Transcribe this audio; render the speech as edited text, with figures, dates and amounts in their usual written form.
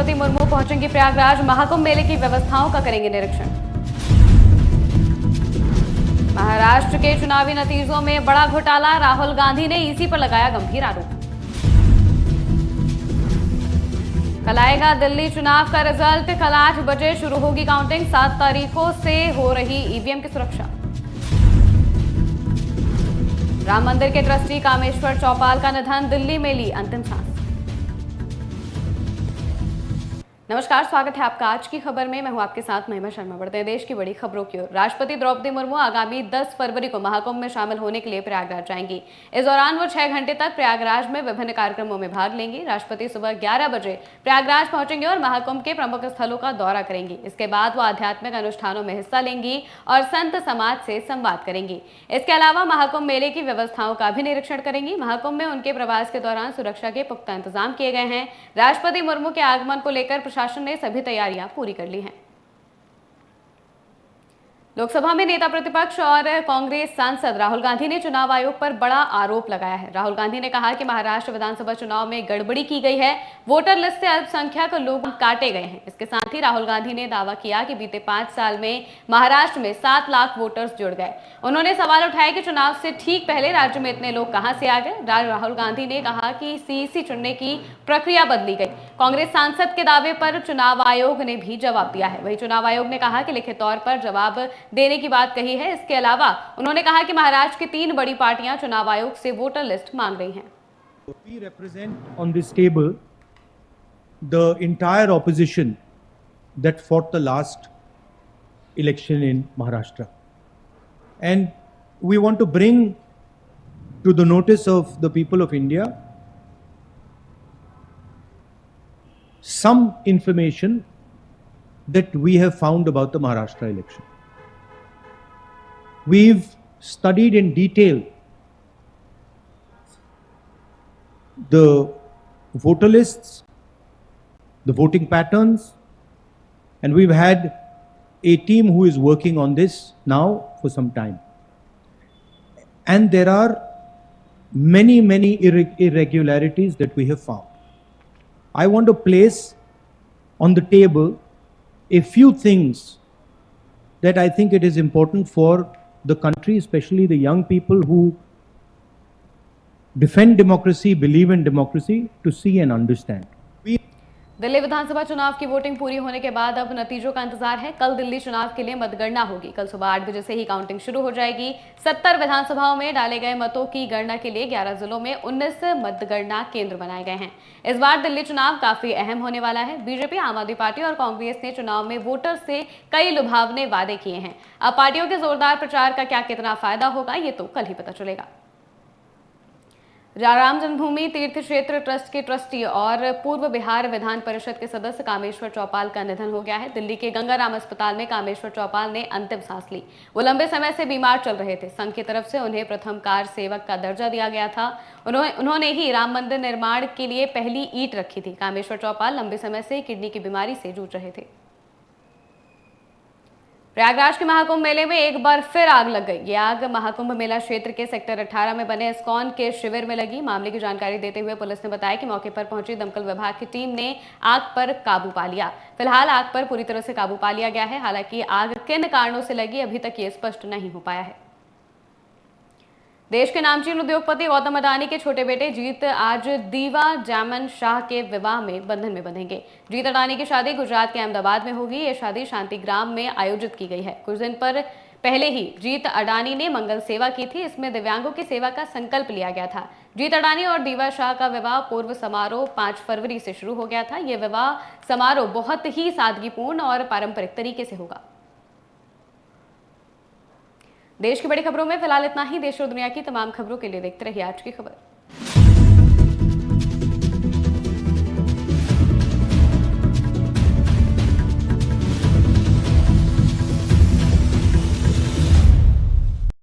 द्रौपदी मुर्मू पहुंचेंगी प्रयागराज। महाकुंभ मेले की व्यवस्थाओं का करेंगे निरीक्षण। महाराष्ट्र के चुनावी नतीजों में बड़ा घोटाला, राहुल गांधी ने ईसी पर लगाया गंभीर आरोप। कल आएगा दिल्ली चुनाव का रिजल्ट। कल 8 बजे शुरू होगी काउंटिंग। 7 तारीखों से हो रही ईवीएम की सुरक्षा। राम मंदिर के ट्रस्टी कामेश्वर चौपाल का निधन, दिल्ली में ली अंतिम सांस। नमस्कार, स्वागत है आपका आज की खबर में। मैं हूं आपके साथ महिमा शर्मा। बढ़ते हैं देश की बड़ी खबरों की ओर। राष्ट्रपति द्रौपदी मुर्मू आगामी 10 फरवरी को महाकुंभ में शामिल होने के लिए प्रयागराज जाएंगी। इस दौरान वो 6 घंटे तक प्रयागराज में विभिन्न कार्यक्रमों में भाग लेंगी। राष्ट्रपति सुबह 11 बजे प्रयागराज पहुंचेंगे और महाकुंभ के प्रमुख स्थलों का दौरा करेंगी। इसके बाद वो आध्यात्मिक अनुष्ठानों में हिस्सा लेंगी और संत समाज से संवाद करेंगी। इसके अलावा महाकुंभ मेले की व्यवस्थाओं का भी निरीक्षण करेंगी। महाकुंभ में उनके प्रवास के दौरान सुरक्षा के पुख्ता इंतजाम किए गए हैं। राष्ट्रपति मुर्मू के आगमन को लेकर प्रशासन ने सभी तैयारियां पूरी कर ली हैं। लोकसभा में नेता प्रतिपक्ष और कांग्रेस सांसद राहुल गांधी ने चुनाव आयोग पर बड़ा आरोप लगाया है। राहुल गांधी ने कहा कि महाराष्ट्र विधानसभा चुनाव में गड़बड़ी की गई है। वोटर लिस्ट से अल्पसंख्यक लोग काटे गए हैं। इसके साथ ही राहुल गांधी ने दावा किया कि बीते 5 साल में महाराष्ट्र में 7 लाख वोटर्स जुड़ गए। उन्होंने सवाल उठाया कि चुनाव से ठीक पहले राज्य में इतने लोग कहां से आ गए। राहुल गांधी ने कहा कि सीईसी चुनने की प्रक्रिया बदली गई। कांग्रेस सांसद के दावे पर चुनाव आयोग ने भी जवाब दिया है। वही चुनाव आयोग ने कहा कि लिखित तौर पर जवाब देने की बात कही है। इसके अलावा उन्होंने कहा कि महाराष्ट्र की 3 बड़ी पार्टियां चुनाव आयोग से वोटर लिस्ट मांग रही हैं। We represent on this table the entire opposition that fought the last election in Maharashtra, and we want to bring to the notice of the people of India some information that we have found about the Maharashtra election. We've studied in detail the voter lists, the voting patterns, and we've had a team who is working on this now for some time. And there are many irregularities that we have found. I want to place on the table a few things that I think it is important for the country, especially the young people who defend democracy, believe in democracy, to see and understand. Delhi विधानसभा चुनाव की voting पूरी होने के बाद अब नतीजों का इंतजार है। कल दिल्ली चुनाव के लिए मतगणना होगी। कल सुबह 8 बजे से ही काउंटिंग शुरू हो जाएगी। 70 विधानसभाओं में डाले गए मतों की गणना के लिए 11 जिलों में 19 मतगणना केंद्र बनाए गए हैं। इस बार दिल्ली चुनाव काफी अहम होने वाला है। बीजेपी, आम आदमी पार्टी और कांग्रेस ने चुनाव में वोटर से कई लुभावने वादे किए हैं। अब पार्टियों के जोरदार प्रचार का कितना फायदा होगा, ये तो कल ही पता चलेगा। राम जन्मभूमि तीर्थ क्षेत्र ट्रस्ट के ट्रस्टी और पूर्व बिहार विधान परिषद के सदस्य कामेश्वर चौपाल का निधन हो गया है। दिल्ली के गंगाराम अस्पताल में कामेश्वर चौपाल ने अंतिम सांस ली। वो लंबे समय से बीमार चल रहे थे। संघ की तरफ से उन्हें प्रथम कार्य सेवक का दर्जा दिया गया था। उन्होंने ही राम मंदिर निर्माण के लिए पहली ईंट रखी थी। कामेश्वर चौपाल लंबे समय से किडनी की बीमारी से जूझ रहे थे। प्रयागराज के महाकुंभ मेले में एक बार फिर आग लग गई। ये आग महाकुंभ मेला क्षेत्र के सेक्टर 18 में बने इस्कॉन के शिविर में लगी। मामले की जानकारी देते हुए पुलिस ने बताया कि मौके पर पहुंची दमकल विभाग की टीम ने आग पर काबू पा लिया। फिलहाल आग पर पूरी तरह से काबू पा लिया गया है। हालांकि आग किन कारणों से लगी अभी तक ये स्पष्ट नहीं हो पाया है। देश के नामचीन उद्योगपति गौतम अडानी के छोटे बेटे जीत आज दीवा जामन शाह के विवाह में बंधन में बंधेंगे। जीत अडानी की शादी गुजरात के अहमदाबाद में होगी। ये शादी शांतिग्राम में आयोजित की गई है। कुछ दिन पर पहले ही जीत अडानी ने मंगल सेवा की थी। इसमें दिव्यांगों की सेवा का संकल्प लिया गया था। जीत अडानी और दीवा शाह का विवाह पूर्व समारोह 5 फरवरी से शुरू हो गया था। यह विवाह समारोह बहुत ही सादगीपूर्ण और पारंपरिक तरीके से होगा। देश की बड़ी खबरों में फिलहाल इतना ही। देश और दुनिया की तमाम खबरों के लिए देखते रहिए आज की खबर।